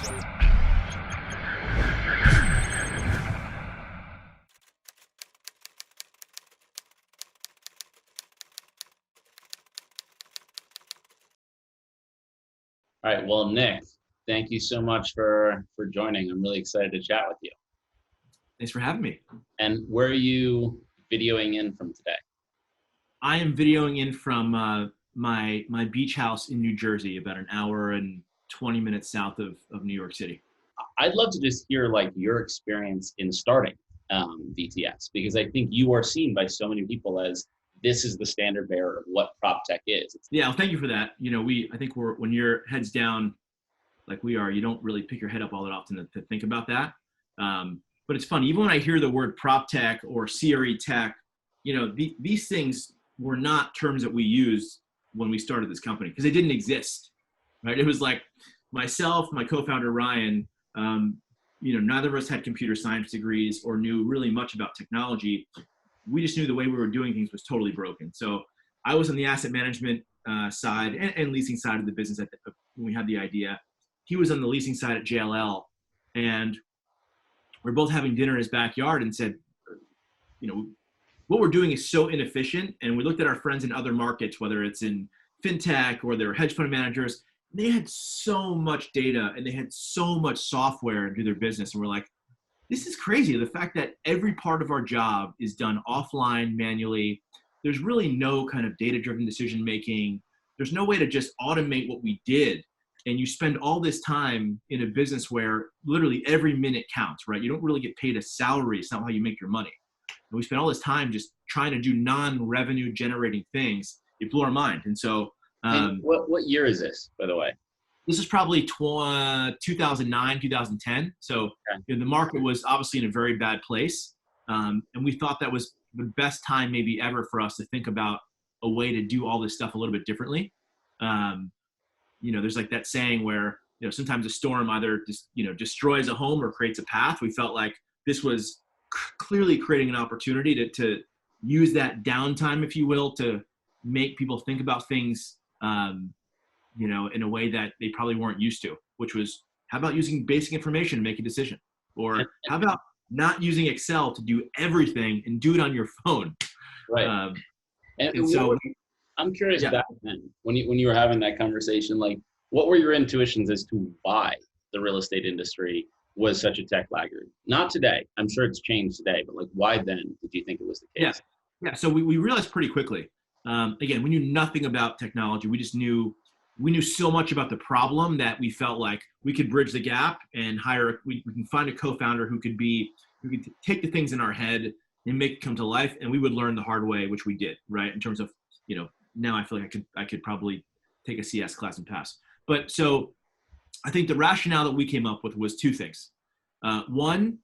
All right. Well, Nick, thank you so much for joining. I'm really excited to chat with you. Thanks for having me. And where are you videoing in from today? I am videoing in from my beach house in New Jersey, about an hour and 20 minutes south of New York City. I'd love to just hear like your experience in starting VTS, because I think you are seen by so many people as this is the standard bearer of what Proptech is. Yeah, well, thank you for that. You know, I think when your head's down like we are, you don't really pick your head up all that often to think about that. But it's funny, even when I hear the word Proptech or CRE tech, you know, these things were not terms that we used when we started this company because they didn't exist, right? It was like myself, my co-founder Ryan, you know, neither of us had computer science degrees or knew really much about technology. We just knew the way we were doing things was totally broken. So I was on the asset management side and leasing side of the business when we had the idea. He was on the leasing side at JLL, and we're both having dinner in his backyard and said, you know, what we're doing is so inefficient. And we looked at our friends in other markets, whether it's in fintech or they're hedge fund managers. They had so much data and they had so much software to do their business. And we're like, this is crazy. The fact that every part of our job is done offline, manually. There's really no kind of data-driven decision-making. There's no way to just automate what we did. And you spend all this time in a business where literally every minute counts, right? You don't really get paid a salary. It's not how you make your money. And we spend all this time just trying to do non-revenue generating things. It blew our mind. And so, and what year is this, by the way? This is probably 2009, 2010. So okay. You know, the market was obviously in a very bad place. And we thought that was the best time maybe ever for us to think about a way to do all this stuff a little bit differently. You know, there's like that saying where, you know, sometimes a storm either just, you know, destroys a home or creates a path. We felt like this was clearly creating an opportunity to use that downtime, if you will, to make people think about things, you know, in a way that they probably weren't used to, which was, how about using basic information to make a decision? Or how about not using Excel to do everything and do it on your phone? Right. And so I'm curious back then, when you were having that conversation, like what were your intuitions as to why the real estate industry was such a tech laggard? Not today. I'm sure it's changed today, but like why then did you think it was the case? Yeah. So we realized pretty quickly, again, we knew nothing about technology. We knew so much about the problem that we felt like we could bridge the gap and we can find a co-founder who could take the things in our head and make it come to life. And we would learn the hard way, which we did, right? In terms of, you know, now I feel like I could probably take a CS class and pass. But so I think the rationale that we came up with was two things. One,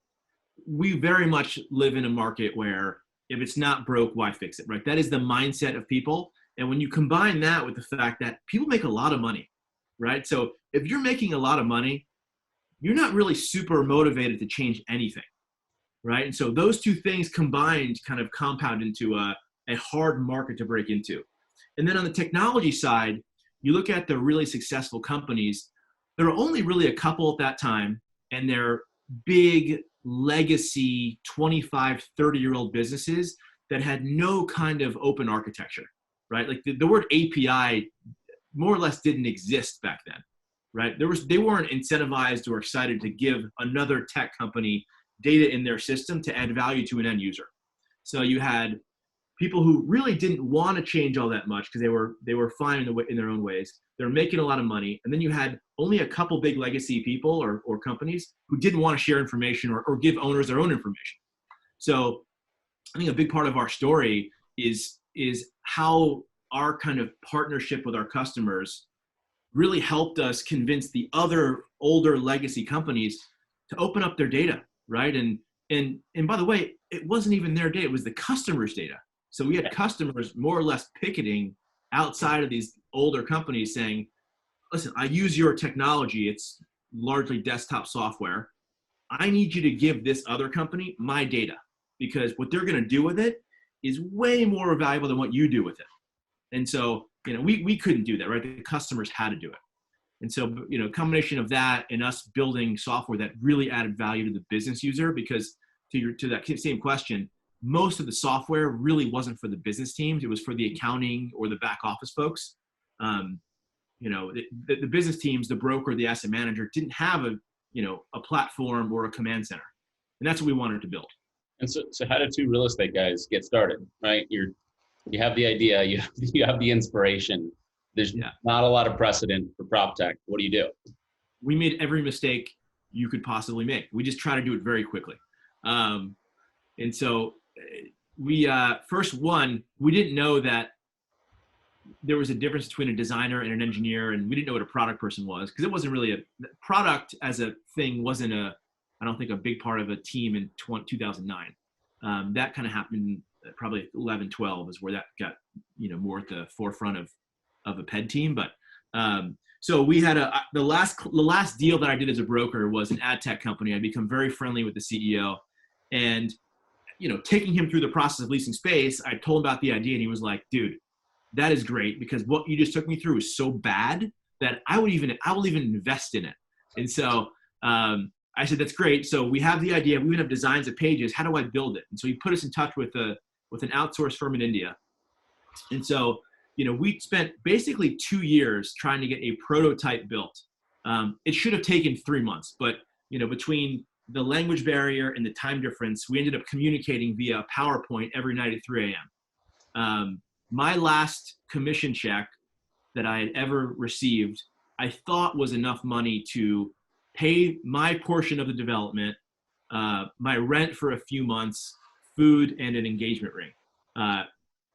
we very much live in a market where if it's not broke, why fix it, right? That is the mindset of people. And when you combine that with the fact that people make a lot of money, right? So if you're making a lot of money, you're not really super motivated to change anything, right? And so those two things combined kind of compound into a hard market to break into. And then on the technology side, you look at the really successful companies, there are only really a couple at that time, and they're big legacy 25, 30-year-old businesses that had no kind of open architecture, right? Like the word API more or less didn't exist back then, right? They weren't incentivized or excited to give another tech company data in their system to add value to an end user. So you had people who really didn't want to change all that much because they were fine in their own ways. They're making a lot of money. And then you had only a couple big legacy people or companies who didn't want to share information or give owners their own information. So I think a big part of our story is how our kind of partnership with our customers really helped us convince the other older legacy companies to open up their data, right? And by the way, it wasn't even their data, it was the customer's data. So we had customers more or less picketing outside of these older companies saying, listen, I use your technology. It's largely desktop software. I need you to give this other company my data because what they're going to do with it is way more valuable than what you do with it. And so, you know, we couldn't do that, right? The customers had to do it. And so, combination of that and us building software that really added value to the business user, because to that same question, most of the software really wasn't for the business teams. It was for the accounting or the back office folks. The business teams, the broker, the asset manager didn't have a platform or a command center. And that's what we wanted to build. And so how do two real estate guys get started, right? You have the idea, you have the inspiration. There's not a lot of precedent for Proptech. What do you do? We made every mistake you could possibly make. We just try to do it very quickly. And so we we didn't know that there was a difference between a designer and an engineer, and we didn't know what a product person was, because it wasn't really a product as a thing wasn't I don't think a big part of a team in 2009. That kind of happened probably 11, 12 is where that got, more at the forefront of a PED team. But so we had the last deal that I did as a broker was an ad tech company. I'd become very friendly with the CEO, and, taking him through the process of leasing space, I told him about the idea, and he was like, dude, that is great, because what you just took me through is so bad that I will even invest in it. And so I said, that's great. So we have the idea. We even have designs of pages. How do I build it? And so he put us in touch with an outsourced firm in India. And so, we spent basically 2 years trying to get a prototype built. It should have taken 3 months, but, between the language barrier and the time difference, we ended up communicating via PowerPoint every night at 3 a.m. My last commission check that I had ever received, I thought was enough money to pay my portion of the development, my rent for a few months, food, and an engagement ring.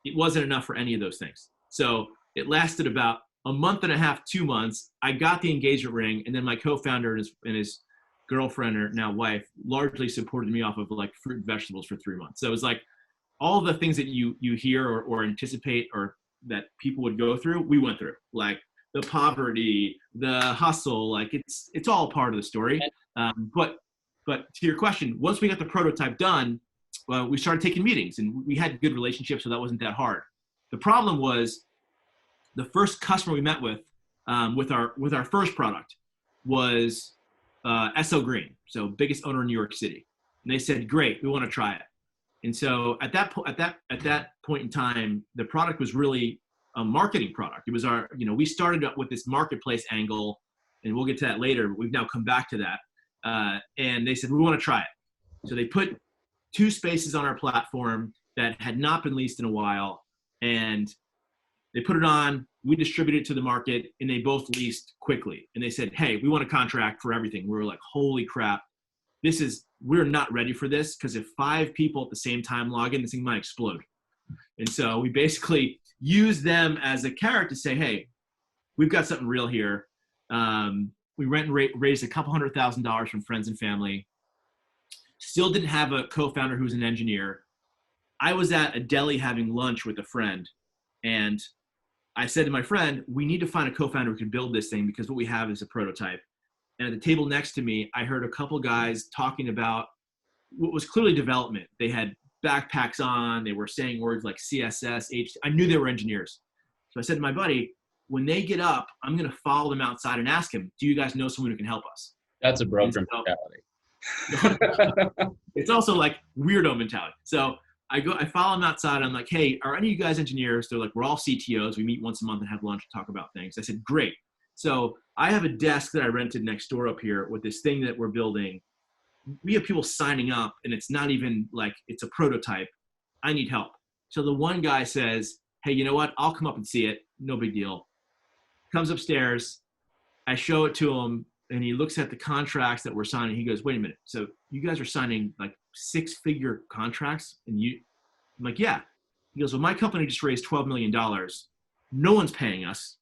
It wasn't enough for any of those things. So it lasted about a month and a half, 2 months. I got the engagement ring, and then my co-founder and his girlfriend, or now wife, largely supported me off of like fruit and vegetables for 3 months. So it was like all the things that you hear or anticipate or that people would go through, we went through. Like the poverty, the hustle, like it's all part of the story. But to your question, once we got the prototype done, we started taking meetings, and we had good relationships, so that wasn't that hard. The problem was the first customer we met with our first product was SL Green, so biggest owner in New York City, and they said, "Great, we want to try it." And so at that point in time, the product was really a marketing product. It was we started up with this marketplace angle, and we'll get to that later, but we've now come back to that. And they said, we want to try it. So they put 2 spaces on our platform that had not been leased in a while, and they put it on, we distributed it to the market, and they both leased quickly. And they said, hey, we want a contract for everything. We were like, holy crap, we're not ready for this, because if 5 people at the same time log in, this thing might explode. And so we basically used them as a carrot to say, hey, we've got something real here. We went and raised a couple $100,000 from friends and family. Still didn't have a co-founder who was an engineer. I was at a deli having lunch with a friend, and I said to my friend, we need to find a co-founder who can build this thing, because what we have is a prototype. And at the table next to me, I heard a couple guys talking about what was clearly development. They had backpacks on. They were saying words like CSS, I knew they were engineers. So I said to my buddy, when they get up, I'm going to follow them outside and ask him, do you guys know someone who can help us? That's a broker mentality. It's also like weirdo mentality. So I follow them outside. I'm like, hey, are any of you guys engineers? They're like, we're all CTOs. We meet once a month and have lunch and talk about things. I said, great. So I have a desk that I rented next door up here with this thing that we're building. We have people signing up, and it's not even like it's a prototype. I need help. So the one guy says, hey, you know what? I'll come up and see it. No big deal. Comes upstairs. I show it to him, and he looks at the contracts that we're signing. He goes, wait a minute. So you guys are signing like 6-figure contracts? And I'm like, yeah. He goes, well, my company just raised $12 million. No one's paying us.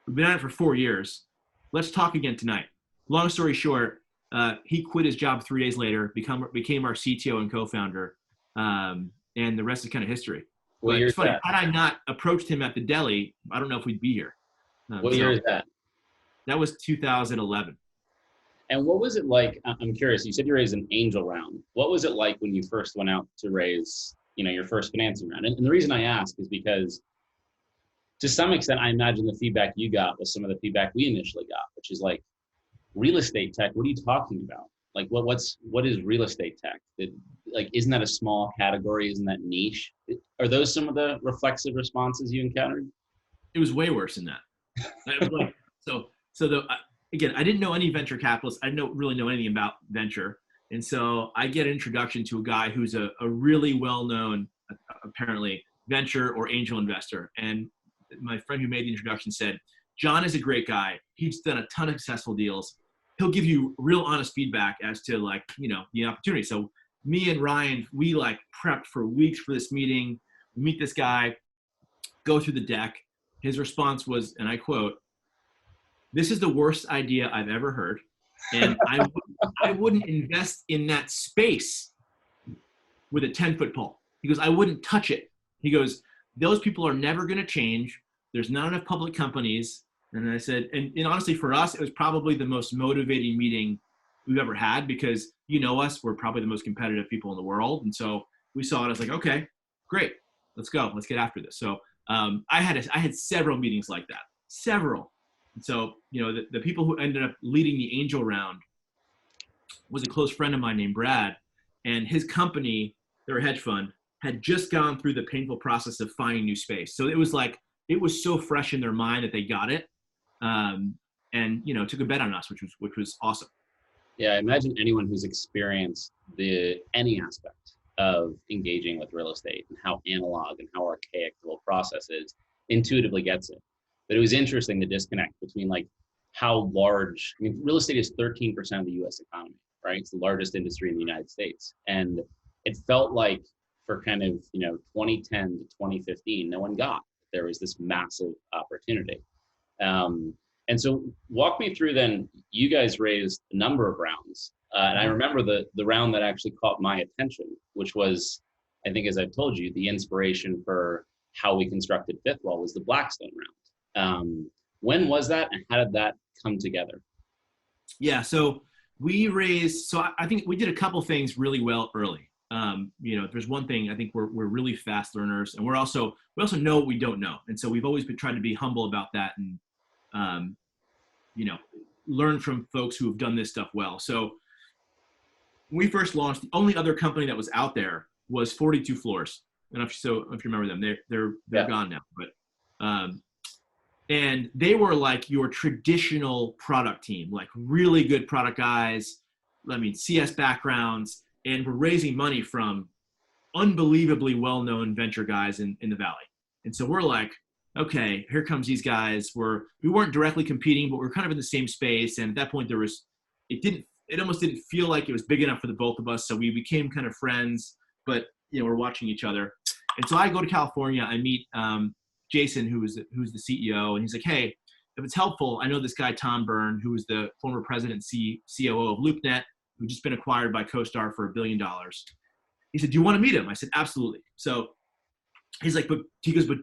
We've been at it for 4 years. Let's talk again tonight. Long story short, he quit his job 3 days later, became our CTO and co-founder, and the rest is kind of history. Well, it's funny. Had I not approached him at the deli, I don't know if we'd be here. What year is that? That was 2011. And what was it like? I'm curious. You said you raised an angel round. What was it like when you first went out to raise, your first financing round? And the reason I ask is because to some extent, I imagine the feedback you got was some of the feedback we initially got, which is like, real estate tech, what are you talking about? Like, what is real estate tech? Like, isn't that a small category? Isn't that niche? Are those some of the reflexive responses you encountered? It was way worse than that. It was like, again, I didn't know any venture capitalists. I didn't really know anything about venture. And so I get an introduction to a guy who's a really well-known, apparently, venture or angel investor. And my friend who made the introduction said, John is a great guy. He's done a ton of successful deals. He'll give you real honest feedback as to like, the opportunity. So me and Ryan, we like prepped for weeks for this meeting. We meet this guy, go through the deck. His response was, and I quote, "This is the worst idea I've ever heard. And I wouldn't invest in that space with a 10-foot pole." He goes, "I wouldn't touch it." He goes, "Those people are never going to change. There's not enough public companies." And I said, and honestly, for us, it was probably the most motivating meeting we've ever had because us, we're probably the most competitive people in the world. And so we saw it as like, okay, great, let's go, let's get after this. So I had several meetings like that, several. And so, the people who ended up leading the angel round was a close friend of mine named Brad, and his company, they're a hedge fund, had just gone through the painful process of finding new space. So it was like, it was so fresh in their mind that they got it. And took a bet on us, which was awesome. Yeah, I imagine anyone who's experienced any aspect of engaging with real estate and how analog and how archaic the whole process is intuitively gets it. But it was interesting, the disconnect between like how large, real estate is 13% of the US economy, right? It's the largest industry in the United States. And it felt like for kind of, 2010 to 2015, no one got there was this massive opportunity. And so walk me through then, you guys raised a number of rounds. And I remember the round that actually caught my attention, which was, I think, as I've told you, the inspiration for how we constructed Fifth Wall was the Blackstone round. When was that and how did that come together? Yeah, so we raised, so I think we did a couple things really well early. If there's one thing, I think we're really fast learners, and we also know what we don't know. And so we've always been trying to be humble about that and, learn from folks who have done this stuff well. So when we first launched, the only other company that was out there was 42 Floors. I don't know if you remember them. They're gone now, but and they were like your traditional product team, like really good product guys. CS backgrounds, and we're raising money from unbelievably well-known venture guys in the Valley. And so we're like, okay, here comes these guys. We weren't directly competing, but we're kind of in the same space. And at that point it almost didn't feel like it was big enough for the both of us. So we became kind of friends, but we're watching each other. And so I go to California, I meet Jason, who's the CEO, and he's like, hey, if it's helpful, I know this guy, Tom Byrne, who was the former president and COO of LoopNet, who'd just been acquired by CoStar for $1 billion. He said, do you want to meet him? I said, absolutely. So he's like, but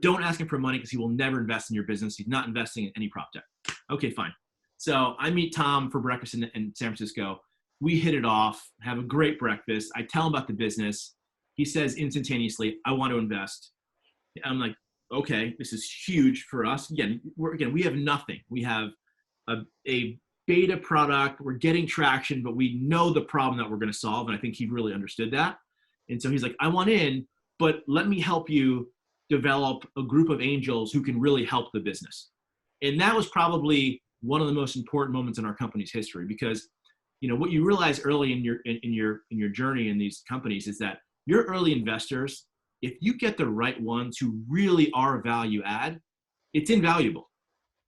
don't ask him for money because he will never invest in your business. He's not investing in any prop tech. Okay, fine. So I meet Tom for breakfast in San Francisco. We hit it off, have a great breakfast. I tell him about the business. He says instantaneously, I want to invest. I'm like, okay, this is huge for us. We have nothing. We have a beta product. We're getting traction, but we know the problem that we're going to solve. And I think he really understood that. And so he's like, I want in, but let me help you develop a group of angels who can really help the business. And that was probably one of the most important moments in our company's history, because what you realize early in your journey in these companies is that your early investors, if you get the right ones who really are value add, it's invaluable.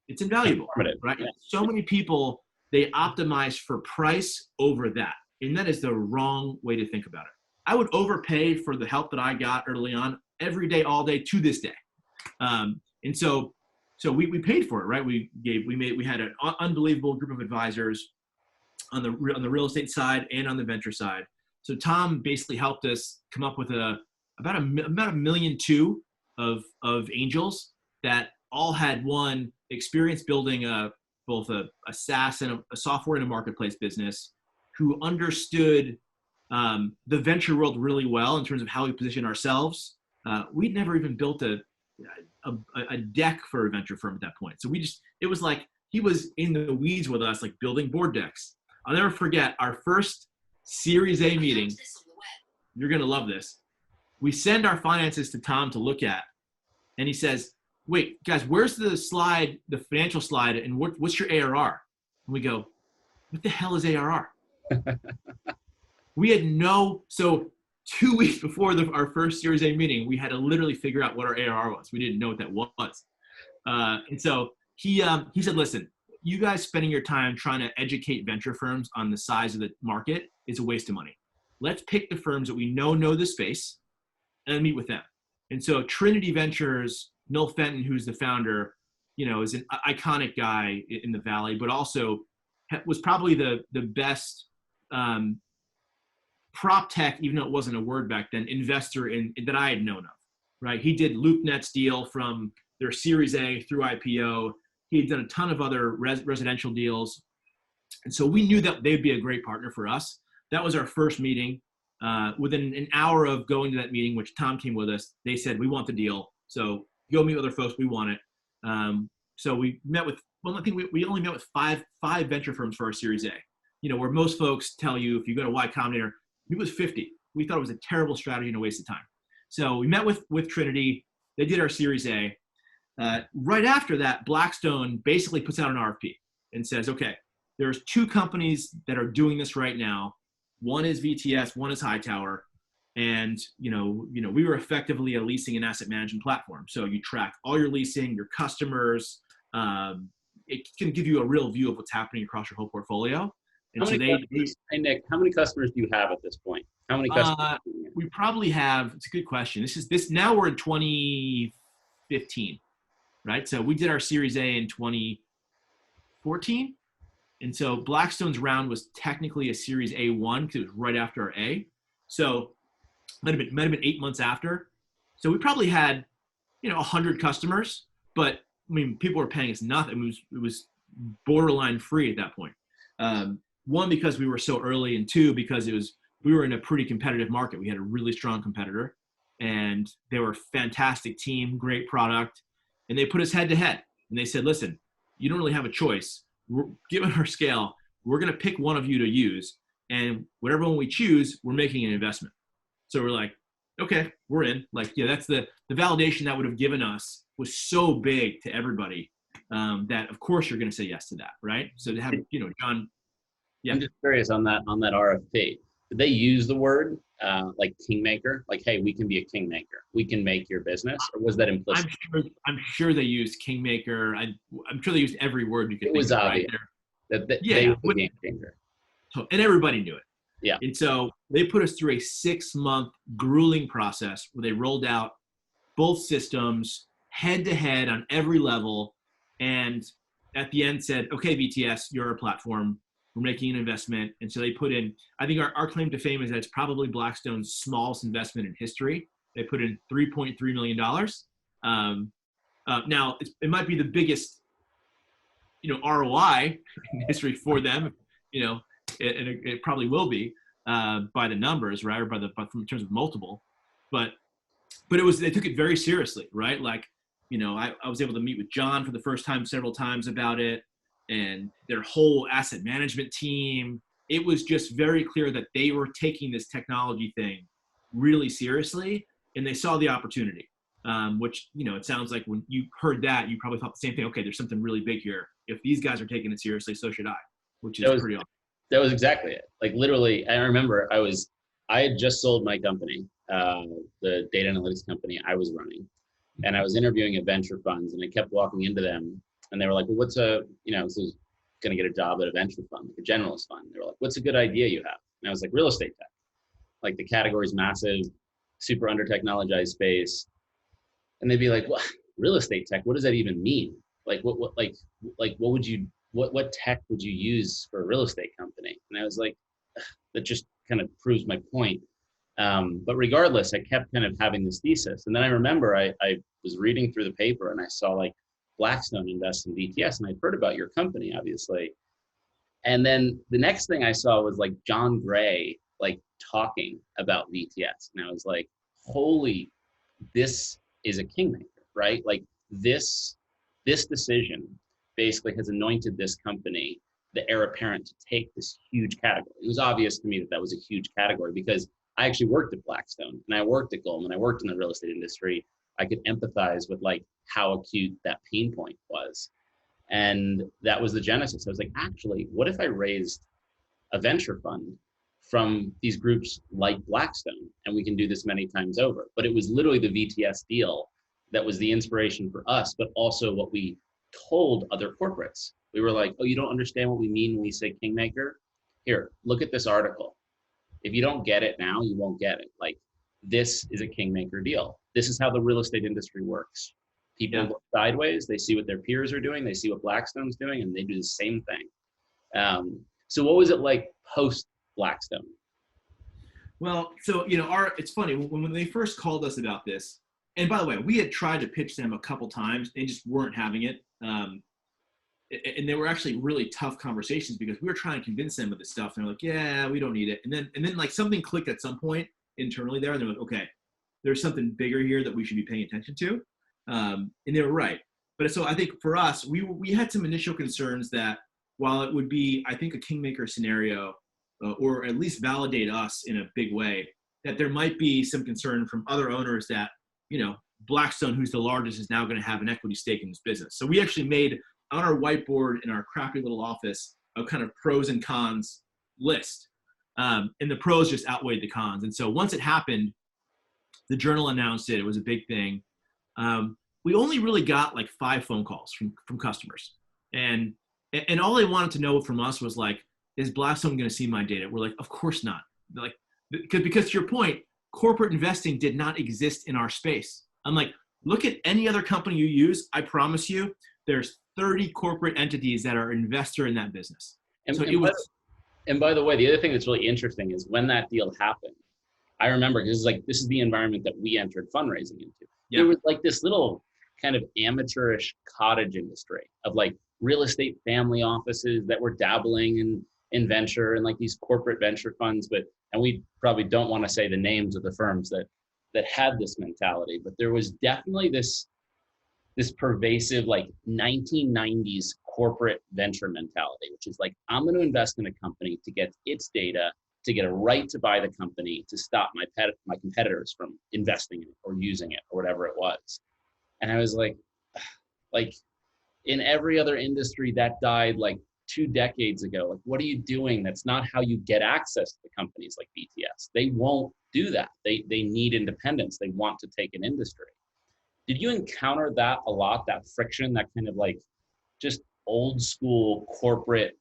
It's invaluable, right? So many people, they optimize for price over that. And that is the wrong way to think about it. I would overpay for the help that I got early on, every day, all day, to this day. And so we paid for it, right? We had an unbelievable group of advisors on the real estate side and on the venture side. So Tom basically helped us come up with about $1.2 million of angels that all had one experience building both a SaaS and a software and a marketplace business, who understood the venture world really well in terms of how we position ourselves. We'd never even built a deck for a venture firm at that point. So it was like he was in the weeds with us, like building board decks. I'll never forget our first Series A meeting. You're going to love this. We send our finances to Tom to look at, and he says, wait, guys, where's the slide, the financial slide, and what's your ARR? And we go, what the hell is ARR? We had so 2 weeks before our first Series A meeting, we had to literally figure out what our ARR was. We didn't know what that was. And so he said, listen, you guys spending your time trying to educate venture firms on the size of the market is a waste of money. Let's pick the firms that we know the space and meet with them. And so Trinity Ventures, Noel Fenton, who's the founder, is an iconic guy in the Valley, but also was probably the best Proptech, even though it wasn't a word back then, investor that I had known of, right? He did LoopNet's deal from their Series A through IPO. He had done a ton of other residential deals. And so we knew that they'd be a great partner for us. That was our first meeting. Within an hour of going to that meeting, which Tom came with us, they said, we want the deal. So go meet with other folks, we want it. So we met with, I think we only met with five venture firms for our Series A. Where most folks tell you, if you go to Y Combinator, meet with 50. We thought it was a terrible strategy and a waste of time. So we met with Trinity. They did our Series A. Right after that, Blackstone basically puts out an RFP and says, okay, there's 2 companies that are doing this right now. One is VTS, one is Hightower. And, we were effectively a leasing and asset management platform. So you track all your leasing, your customers. It can give you a real view of what's happening across your whole portfolio. And hey, Nick, how many customers do you have at this point? How many customers? We probably have, it's a good question. Now we're in 2015, right? So we did our Series A in 2014. And so Blackstone's round was technically a Series A1 because it was right after our A. So might have been 8 months after. So we probably had, 100 customers, but people were paying us nothing. It was borderline free at that point. One, because we were so early, and 2, because we were in a pretty competitive market. We had a really strong competitor, and they were a fantastic team, great product, and they put us head to head. And they said, listen, you don't really have a choice. Given our scale, we're going to pick one of you to use, and whatever one we choose, we're making an investment. So we're like, okay, we're in. That's the validation that would have given us was so big to everybody that of course you're going to say yes to that, right? So to have, John. Yeah. I'm just curious on that RFP. Did they use the word like kingmaker? Like, hey, we can be a kingmaker. We can make your business, or was that implicit? I'm sure they used kingmaker. I'm sure they used every word you could think of. It was obvious that they were the game changer. And everybody knew it. Yeah. And so they put us through a 6-month grueling process where they rolled out both systems head to head on every level, and at the end said, okay, VTS, you're our platform. We're making an investment. And so they put in, I think our claim to fame is that it's probably Blackstone's smallest investment in history. They put in $3.3 million. Now, it might be the biggest, ROI in history for them, and it probably will be by the numbers, right? Or in terms of multiple. But they took it very seriously, right? I was able to meet with John for the first time several times about it, and their whole asset management team. It was just very clear that they were taking this technology thing really seriously, and they saw the opportunity, which, it sounds like when you heard that, you probably thought the same thing. Okay, there's something really big here. If these guys are taking it seriously, so should I, which is pretty awesome. That was exactly it. Literally, I remember I had just sold my company, the data analytics company I was running, and I was interviewing at venture funds, and I kept walking into them. And they were like, well, what's so I was going to get a job at a venture fund, like a generalist fund. They were like, what's a good idea you have? And I was like, real estate tech. The category's massive, super under-technologized space. And they'd be like, well, real estate tech, what does that even mean? What tech would you use for a real estate company? And I was like, that just kind of proves my point. But regardless, I kept kind of having this thesis. And then I remember I was reading through the paper, and I saw Blackstone invests in VTS, and I'd heard about your company, obviously. And then the next thing I saw was John Gray, talking about VTS. And I was like, holy, this is a kingmaker, right? Like this decision basically has anointed this company the heir apparent to take this huge category. It was obvious to me that that was a huge category because I actually worked at Blackstone and I worked at Goldman. I worked in the real estate industry. I could empathize with like how acute that pain point was. And that was the genesis. I was like, actually, what if I raised a venture fund from these groups like Blackstone and we can do this many times over? But it was literally the VTS deal that was the inspiration for us, but also what we told other corporates. We were like, oh, you don't understand what we mean when we say kingmaker? Here, look at this article. If you don't get it now, you won't get it. Like, this is a kingmaker deal. This is how the real estate industry works. People look sideways, they see what their peers are doing, they see what Blackstone's doing, and they do the same thing. So what was it like post Blackstone? Well, so, it's funny, when they first called us about this, and by the way, we had tried to pitch them a couple times, they just weren't having it. And they were actually really tough conversations because we were trying to convince them of this stuff. And they're like, yeah, we don't need it. And then like something clicked at some point internally there. And they're like, okay, there's something bigger here that we should be paying attention to. And they were right. But so I think for us, we had some initial concerns that while it would be, I think, a kingmaker scenario, or at least validate us in a big way, that there might be some concern from other owners that, Blackstone, who's the largest, is now going to have an equity stake in this business. So we actually made on our whiteboard in our crappy little office a kind of pros and cons list. And the pros just outweighed the cons. And so once it happened, the Journal announced it. It was a big thing. We only really got like 5 phone calls from customers. And all they wanted to know from us was like, is Blackstone going to see my data? We're like, of course not. They're like, because to your point, corporate investing did not exist in our space. I'm like, look at any other company you use. I promise you, there's 30 corporate entities that are investor in that business. And by the way, the other thing that's really interesting is when that deal happened, I remember this is the environment that we entered fundraising into. Yeah. There was like this little kind of amateurish cottage industry of like real estate family offices that were dabbling in venture and like these corporate venture funds. And we probably don't want to say the names of the firms that had this mentality, but there was definitely this pervasive like 1990s corporate venture mentality, which is like, I'm going to invest in a company to get its data, to get a right to buy the company, to stop my competitors from investing in it or using it or whatever it was. And I was like in every other industry that died like 2 decades ago, like what are you doing? That's not how you get access to companies like VTS. They won't do that. They need independence. They want to take an industry. Did you encounter that a lot, that friction, that kind of like just old school corporate,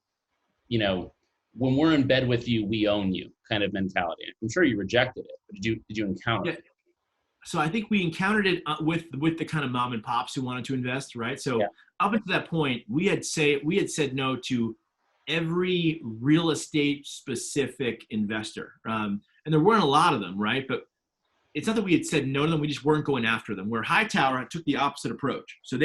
when we're in bed with you, we own you kind of mentality? I'm sure you rejected it, but did you encounter it? So I think we encountered it with the kind of mom and pops who wanted to invest, right? So up until that point, we had said no to every real estate specific investor. And there weren't a lot of them, right? But it's not that we had said no to them, we just weren't going after them. Where Hightower took the opposite approach. So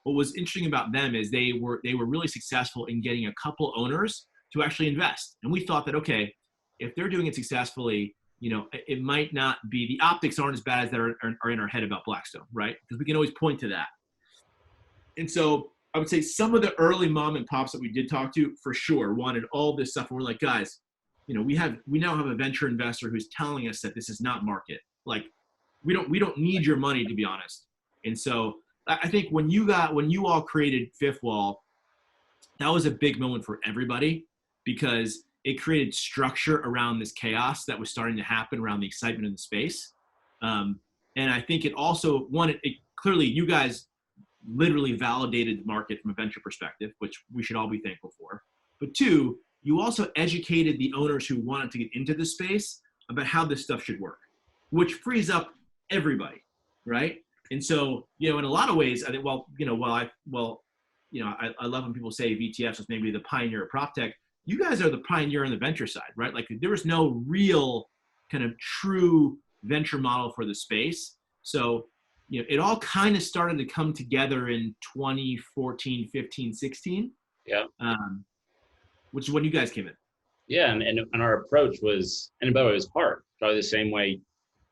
what was interesting about them is they were really successful in getting a couple owners to actually invest. And we thought that, okay, if they're doing it successfully, it might not be, the optics aren't as bad as that are in our head about Blackstone, right? Because we can always point to that. And so I would say some of the early mom and pops that we did talk to for sure wanted all this stuff. And we're like, guys, we now have a venture investor who's telling us that this is not market. Like, we don't need your money, to be honest. And so I think when you all created Fifth Wall, that was a big moment for everybody because it created structure around this chaos that was starting to happen around the excitement in the space. And I think it also, clearly you guys literally validated the market from a venture perspective, which we should all be thankful for. But 2, you also educated the owners who wanted to get into the space about how this stuff should work, which frees up everybody, right? And so, in a lot of ways, I think, I love when people say VTS was maybe the pioneer of Proptech. You guys are the pioneer on the venture side, right? Like there was no real kind of true venture model for the space. So, it all kind of started to come together in 2014, 15, 16. Yeah. Which is when you guys came in. Yeah. And our approach was, and by the way, it was hard. Probably the same way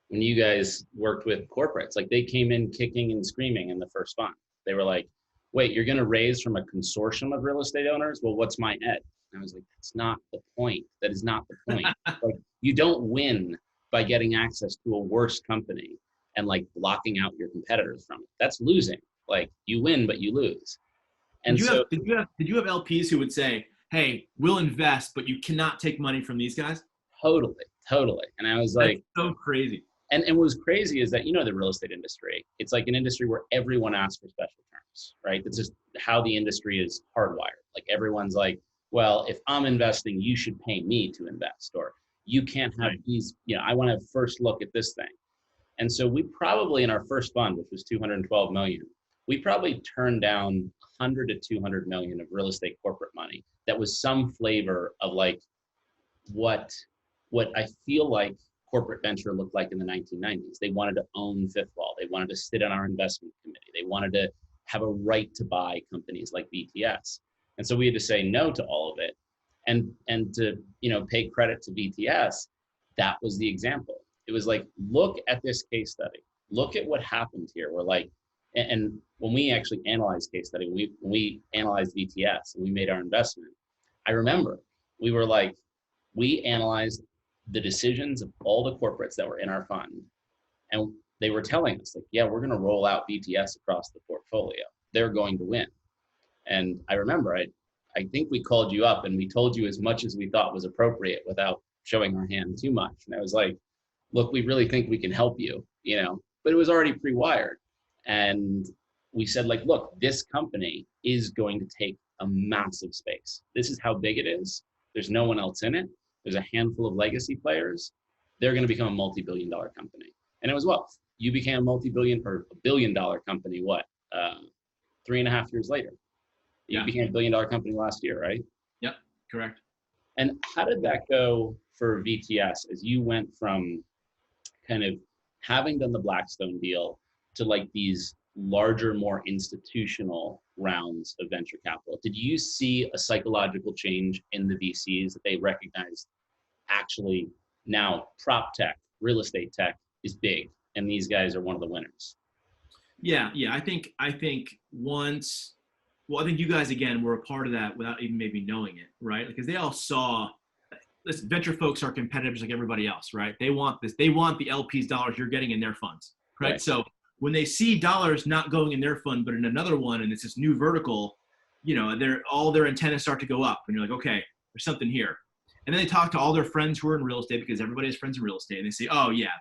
when you guys worked with corporates, like they came in kicking and screaming in the first fund. They were like, wait, you're going to raise from a consortium of real estate owners? Well, what's my ed? And I was like, that's not the point. That is not the point. Like, you don't win by getting access to a worse company and like blocking out your competitors from it. That's losing. Like, you win, but you lose. And did you have LPs who would say, hey, we'll invest, but you cannot take money from these guys? Totally. And I was like, that's so crazy. And what was crazy is that, you know, the real estate industry, it's like an industry where everyone asks for special terms, right? That's just how the industry is hardwired. Like, everyone's like, well, if I'm investing, you should pay me to invest, or you can't have these, you know, I want to first look at this thing. And so we probably, in our first fund, which was 212 million, we probably turned down 100 to 200 million of real estate corporate money. That was some flavor of like what I feel like corporate venture looked like in the 1990s. They wanted to own Fifth Wall. They wanted to sit on our investment committee. They wanted to have a right to buy companies like VTS. And so we had to say no to all of it. And to, you know, pay credit to VTS, that was the example. It was like, look at this case study. Look at what happened here. We're like, and when we actually analyzed case study, when we analyzed VTS and we made our investment, I remember we were like, we analyzed the decisions of all the corporates that were in our fund. And they were telling us like, yeah, we're going to roll out VTS across the portfolio. They're going to win. And I remember, I think we called you up and we told you as much as we thought was appropriate without showing our hand too much. And I was like, look, we really think we can help you, you know, but it was already pre-wired. And we said like, look, this company is going to take a massive space. This is how big it is. There's no one else in it. There's a handful of legacy players. They're going to become a multi-billion-dollar company. And it was what? You became a multi-billion or a billion-dollar company, what? 3.5 years later. You became a billion-dollar company last year, right? Yep, correct. And how did that go for VTS as you went from kind of having done the Blackstone deal to like these larger, more institutional rounds of venture capital? Did you see a psychological change in the VCs that they recognized actually now Proptech, real estate tech is big and these guys are one of the winners? Yeah. I think once, well, I think you guys again were a part of that without even maybe knowing it, right? Because they all saw, listen, venture folks are competitors like everybody else, right? They want this, they want the LP's dollars you're getting in their funds, right? So when they see dollars not going in their fund, but in another one, and it's this new vertical, you know, all their antennas start to go up and you're like, okay, there's something here. And then they talk to all their friends who are in real estate because everybody has friends in real estate. And they say, oh yeah,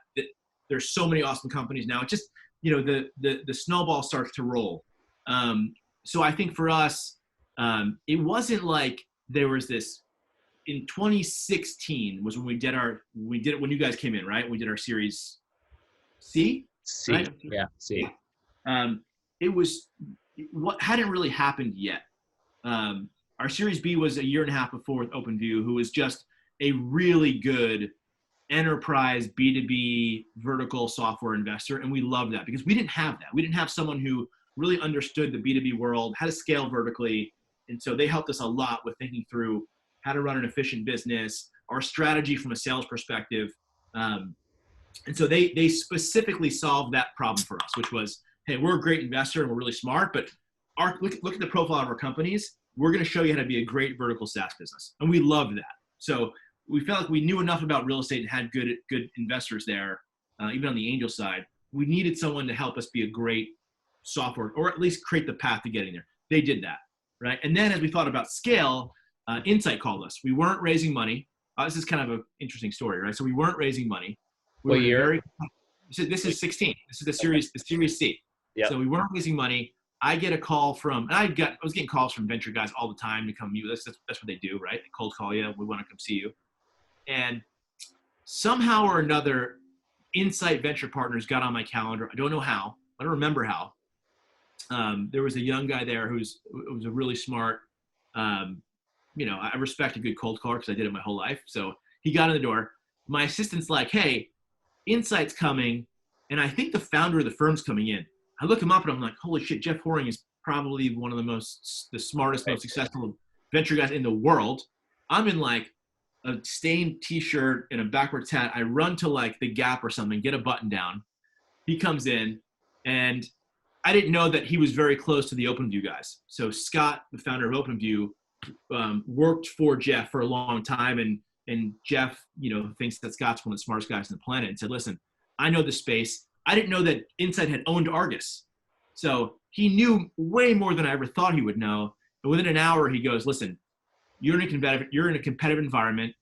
there's so many awesome companies now. It just, you know, the snowball starts to roll. So I think for us, it wasn't like there was this, in 2016 was when we did it when you guys came in, right? We did our series C. Right? Yeah, C. It was what hadn't really happened yet. Our Series B was a year and a half before with OpenView, who was just a really good enterprise B2B vertical software investor, and we loved that because we didn't have that. We didn't have someone who really understood the B2B world, how to scale vertically, and so they helped us a lot with thinking through how to run an efficient business, our strategy from a sales perspective. And so they specifically solved that problem for us, which was, hey, we're a great investor and we're really smart, but look at the profile of our companies. We're going to show you how to be a great vertical SaaS business. And we loved that. So we felt like we knew enough about real estate and had good investors there, even on the angel side. We needed someone to help us be a great software, or at least create the path to getting there. They did that, right? And then as we thought about scale, Insight called us. We weren't raising money. This is kind of an interesting story, right? So we weren't raising money. What year? This is 16. This is the series C. Yep. So we weren't raising money. I get a call from, and I was getting calls from venture guys all the time to come meet with us. That's what they do, right? They cold call you. We want to come see you. And somehow or another, Insight Venture Partners got on my calendar. I don't know how. I don't remember how. There was a young guy there who was a really smart, I respect a good cold caller because I did it my whole life. So he got in the door. My assistant's like, hey, Insight's coming, and I think the founder of the firm's coming in. I look him up, and I'm like, holy shit, Jeff Horing is probably one of the smartest, most successful venture guys in the world. I'm in like a stained t-shirt and a backwards hat. I run to like the Gap or something, get a button down. He comes in, and I didn't know that he was very close to the OpenView guys. So Scott, the founder of OpenView, worked for Jeff for a long time, and Jeff, thinks that Scott's one of the smartest guys on the planet, and said, listen, I know the space. I didn't know that Insight had owned Argus. So he knew way more than I ever thought he would know. And within an hour, he goes, listen, you're in a competitive environment.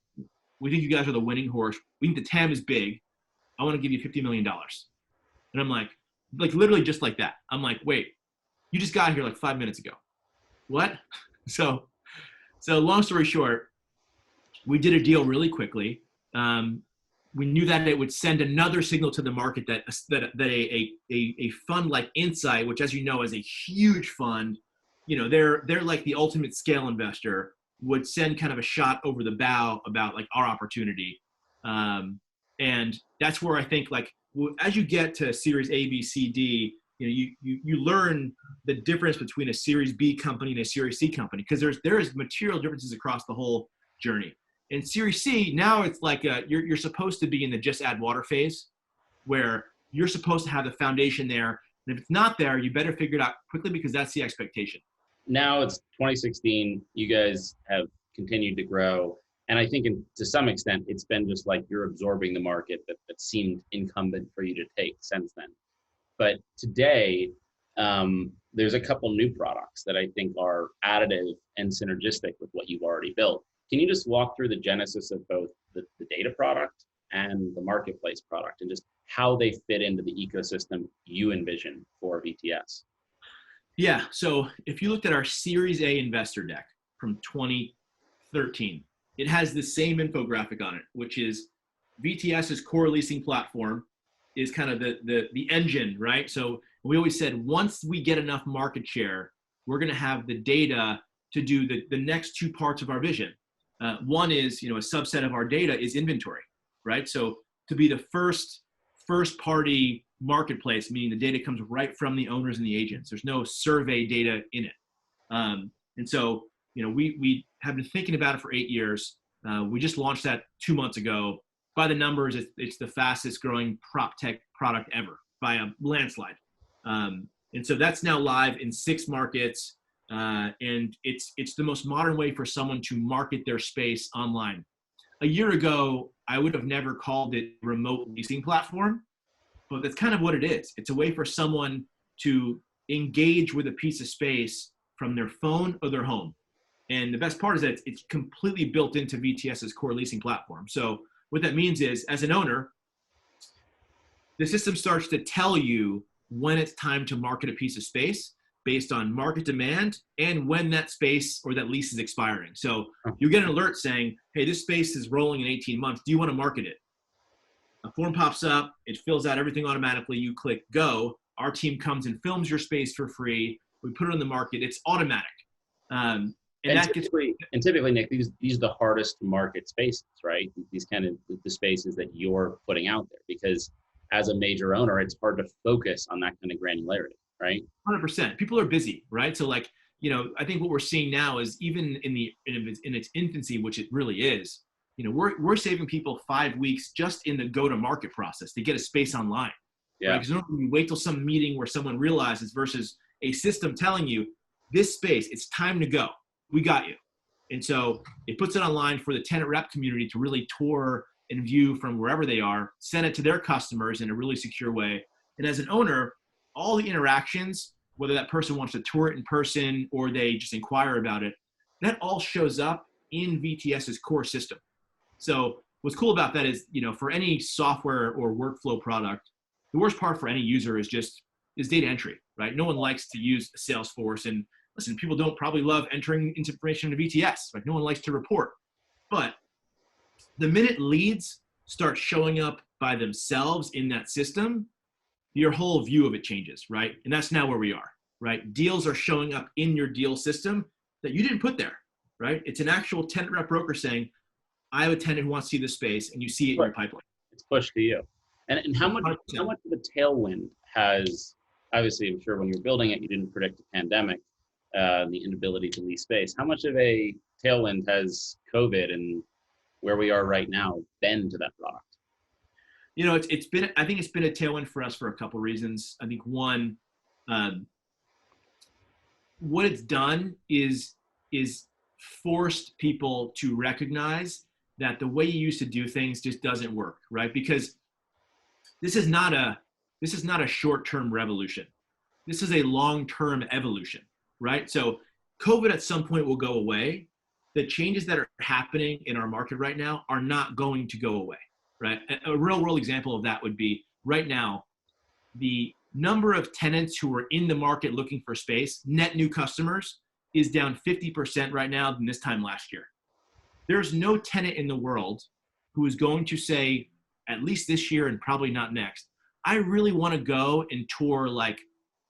We think you guys are the winning horse. We think the TAM is big. I want to give you $50 million. And I'm like literally just like that. I'm like, wait, you just got here like 5 minutes ago. What? So long story short, we did a deal really quickly. We knew that it would send another signal to the market that a fund like Insight, which, as you know, is a huge fund, they're like the ultimate scale investor, would send kind of a shot over the bow about like our opportunity. And that's where I think, like, as you get to Series A, B, C, D, you learn the difference between a Series B company and a Series C company, because there is material differences across the whole journey. In Series C, now it's like you're supposed to be in the just add water phase, where you're supposed to have the foundation there. And if it's not there, you better figure it out quickly, because that's the expectation. Now it's 2016. You guys have continued to grow. And I think to some extent, it's been just like you're absorbing the market that seemed incumbent for you to take since then. But today, there's a couple new products that I think are additive and synergistic with what you've already built. Can you just walk through the genesis of both the data product and the marketplace product, and just how they fit into the ecosystem you envision for VTS? Yeah, so if you looked at our Series A investor deck from 2013, it has the same infographic on it, which is VTS's core leasing platform is kind of the engine, right? So we always said, once we get enough market share, we're going to have the data to do the next two parts of our vision. One is, a subset of our data is inventory, right? So to be the first party marketplace, meaning the data comes right from the owners and the agents. There's no survey data in it. And so, we have been thinking about it for 8 years. We just launched that 2 months ago. By the numbers, it's the fastest growing Proptech product ever by a landslide. And so that's now live in 6 markets. And it's the most modern way for someone to market their space online. A year ago, I would have never called it a remote leasing platform, but that's kind of what it is. It's a way for someone to engage with a piece of space from their phone or their home. And the best part is that it's completely built into VTS's core leasing platform. So what that means is, as an owner, the system starts to tell you when it's time to market a piece of space based on market demand and when that space or that lease is expiring. So you get an alert saying, hey, this space is rolling in 18 months. Do you want to market it? A form pops up. It fills out everything automatically. You click go. Our team comes and films your space for free. We put it on the market. It's automatic. And typically, Nick, these are the hardest to market spaces, right? These kind of the spaces that you're putting out there, because as a major owner, it's hard to focus on that kind of granularity, right? 100%. People are busy, right? So like, I think what we're seeing now is, even in its infancy, which it really is, we're saving people 5 weeks just in the go-to-market process to get a space online. Yeah. Because normally we wait till some meeting where someone realizes, versus a system telling you, this space, it's time to go. We got you. And so it puts it online for the tenant rep community to really tour and view from wherever they are, send it to their customers in a really secure way. And as an owner, all the interactions, whether that person wants to tour it in person or they just inquire about it, that all shows up in VTS's core system. So what's cool about that is, for any software or workflow product, the worst part for any user is data entry, right? No one likes to use Salesforce, and listen, people don't probably love entering information into VTS. Like, no one likes to report. But the minute leads start showing up by themselves in that system, your whole view of it changes, right? And that's now where we are, right? Deals are showing up in your deal system that you didn't put there, right? It's an actual tenant rep broker saying, I have a tenant who wants to see this space, and you see it in your pipeline. It's pushed to you. And how much of a tailwind has, obviously, I'm sure when you were building it, you didn't predict a pandemic, the inability to lease space. How much of a tailwind has COVID and where we are right now been to that product? You know, I think it's been a tailwind for us for a couple of reasons. I think one, what it's done is forced people to recognize that the way you used to do things just doesn't work, right? Because this is not a short-term revolution. This is a long-term evolution, right? So COVID at some point will go away. The changes that are happening in our market right now are not going to go away, right? A real world example of that would be right now, the number of tenants who are in the market looking for space, net new customers, is down 50% right now than this time last year. There's no tenant in the world who is going to say, at least this year and probably not next, I really want to go and tour like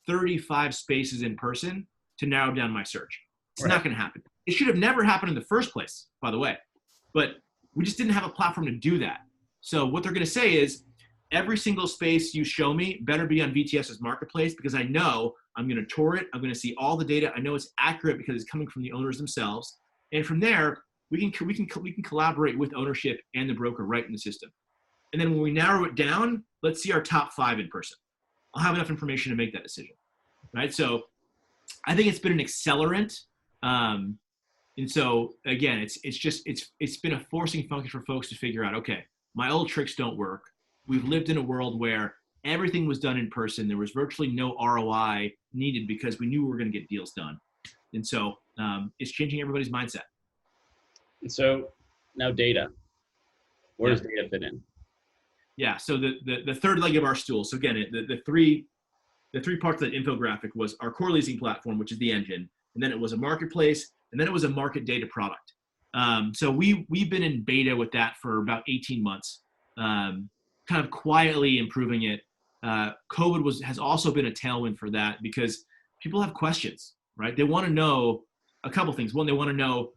35 spaces in person to narrow down my search. It's not going to happen. It should have never happened in the first place, by the way. But we just didn't have a platform to do that. So what they're going to say is, every single space you show me better be on VTS's marketplace, because I know I'm going to tour it. I'm going to see all the data. I know it's accurate because it's coming from the owners themselves. And from there, we can collaborate with ownership and the broker right in the system. And then when we narrow it down, let's see our top 5 in person. I'll have enough information to make that decision, right? So I think it's been an accelerant. And so again, it's been a forcing function for folks to figure out, okay, my old tricks don't work. We've lived in a world where everything was done in person. There was virtually no ROI needed because we knew we were going to get deals done. And so it's changing everybody's mindset. And so now data, where does data fit in? Yeah. So the third leg of our stool. So again, the three parts of that infographic was our core leasing platform, which is the engine. And then it was a marketplace. And then it was a market data product. So we've been in beta with that for about 18 months, kind of quietly improving it. COVID has also been a tailwind for that because people have questions, right? They want to know a couple things. One, they want to know,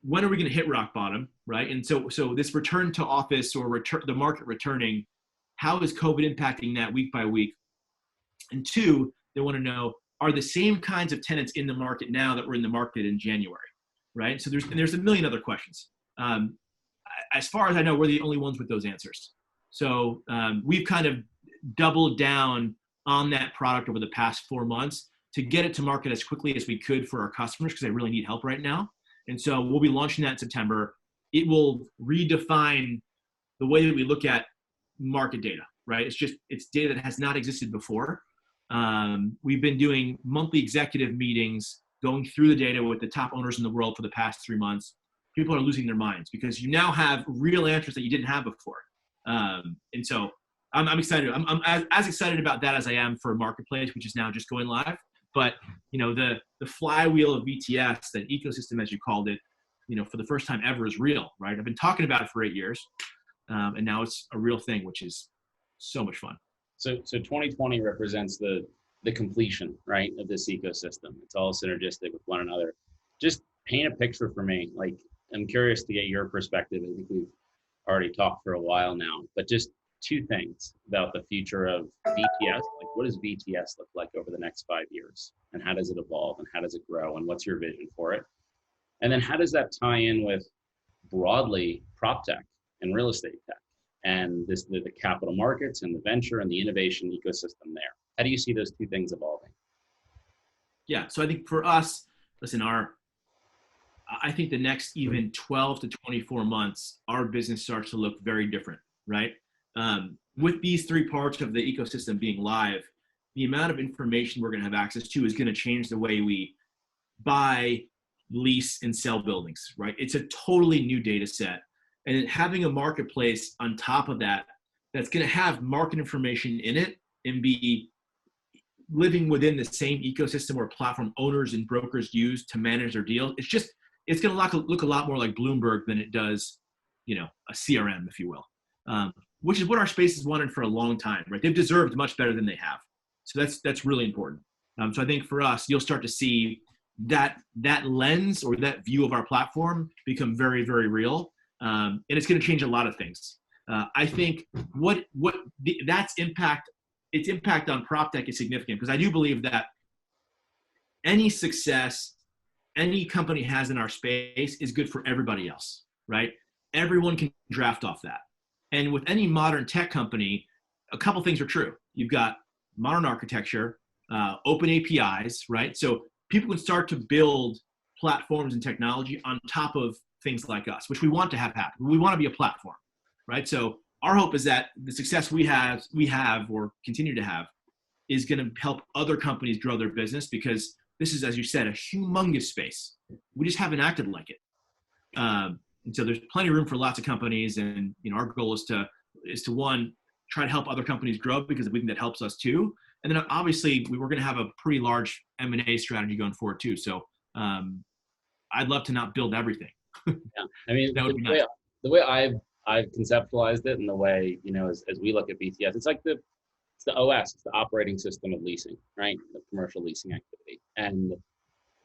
when are we going to hit rock bottom, right? And so this return to office or the market returning, how is COVID impacting that week by week? And two, they want to know, are the same kinds of tenants in the market now that were in the market in January, right? So there's a million other questions. As far as I know, we're the only ones with those answers. So we've kind of doubled down on that product over the past 4 months to get it to market as quickly as we could for our customers because they really need help right now. And so we'll be launching that in September. It will redefine the way that we look at market data, right? It's data that has not existed before. We've been doing monthly executive meetings, going through the data with the top owners in the world for the past 3 months. People are losing their minds because you now have real answers that you didn't have before. And so I'm excited. I'm as excited about that as I am for Marketplace, which is now just going live. But, you know, the flywheel of VTS, that ecosystem, as you called it, you know, for the first time ever is real, right? I've been talking about it for 8 years. And now it's a real thing, which is so much fun. So 2020 represents the completion, right, of this ecosystem. It's all synergistic with one another. Just paint a picture for me. Like, I'm curious to get your perspective. I think we've already talked for a while now, but just 2 things about the future of VTS. Like, what does VTS look like over the next 5 years? And how does it evolve? And how does it grow? And what's your vision for it? And then how does that tie in with broadly Proptech and real estate tech and the capital markets and the venture and the innovation ecosystem there? How do you see those 2 things evolving? Yeah, so I think for us, listen, I think the next even 12 to 24 months, our business starts to look very different, right? With these 3 parts of the ecosystem being live, the amount of information we're going to have access to is going to change the way we buy, lease, and sell buildings, right? It's a totally new data set. And having a marketplace on top of that, that's going to have market information in it and be living within the same ecosystem or platform owners and brokers use to manage their deals. It's going to look a lot more like Bloomberg than it does, you know, a CRM, if you will, which is what our space has wanted for a long time, right? They've deserved much better than they have. So that's really important. So I think for us, you'll start to see that lens or that view of our platform become very, very real. And it's going to change a lot of things. I think its impact on Proptech is significant because I do believe that any success any company has in our space is good for everybody else, right? everyone can draft off that. And with any modern tech company, a couple things are true. You've got modern architecture, open APIs, right? So people can start to build platforms and technology on top of things like us, which we want to have happen. We want to be a platform, right? So our hope is that the success we have or continue to have is going to help other companies grow their business, because this is, as you said, a humongous space. We just haven't acted like it. And so there's plenty of room for lots of companies. And, you know, our goal is to one, try to help other companies grow, because we think that helps us too. And then obviously we're going to have a pretty large M&A strategy going forward too. So I'd love to not build everything. Yeah. I mean, that would be nice. The way I've conceptualized it, and the way, you know, as we look at VTS, it's like it's the OS, it's the operating system of leasing, right? The commercial leasing activity. And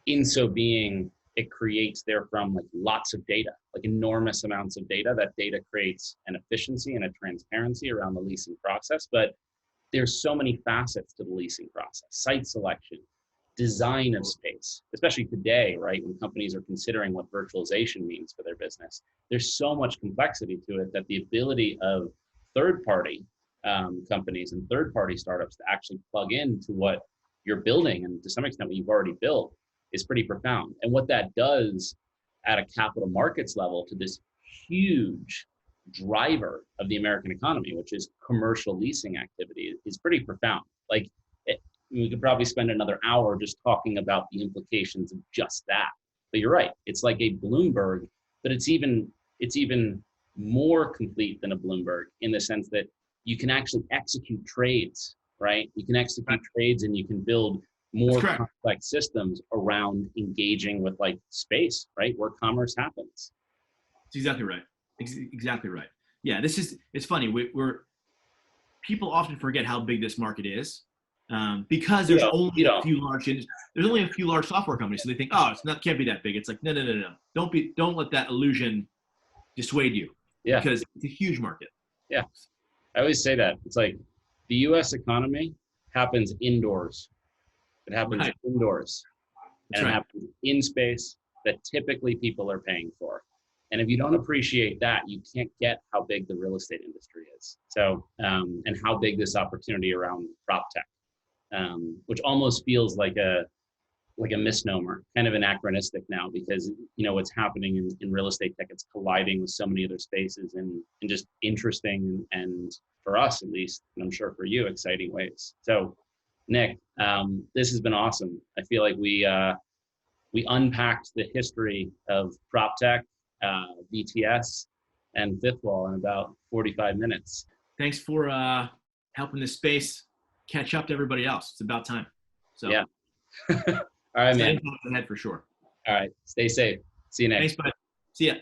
in so being, it creates therefrom like lots of data, like enormous amounts of data. That data creates an efficiency and a transparency around the leasing process. But there's so many facets to the leasing process: site selection, design of space, especially today, right? When companies are considering what virtualization means for their business, there's so much complexity to it that the ability of third-party companies and third-party startups to actually plug into what you're building, and to some extent what you've already built, is pretty profound. And what that does at a capital markets level to this huge driver of the American economy, which is commercial leasing activity, is pretty profound. Like, we could probably spend another hour just talking about the implications of just that. But you're right, it's like a Bloomberg, but it's even more complete than a Bloomberg, in the sense that you can actually execute trades, right? You can execute trades, and you can build more complex systems around engaging with like space, right? Where commerce happens. That's exactly right. Exactly right. Yeah, it's funny. People often forget how big this market is, because there's only a few large software companies. So they think, oh, can't be that big. It's like, no. Don't let that illusion dissuade you. Yeah. Because it's a huge market. Yeah. I always say that. It's like the US economy happens indoors. It happens indoors. And it happens in space that typically people are paying for. And if you don't appreciate that, you can't get how big the real estate industry is. So, and how big this opportunity around Proptech, which almost feels like a misnomer, kind of anachronistic now, because, you know, what's happening in real estate tech, it's colliding with so many other spaces in just interesting, and for us at least, and I'm sure for you, exciting ways. So Nick, this has been awesome. I feel like we unpacked the history of Proptech, VTS, and Fifth Wall in about 45 minutes. Thanks for helping this space catch up to everybody else. It's about time. So yeah. All right, man. Ahead for sure. All right. Stay safe. See you next. Thanks, bud. See ya.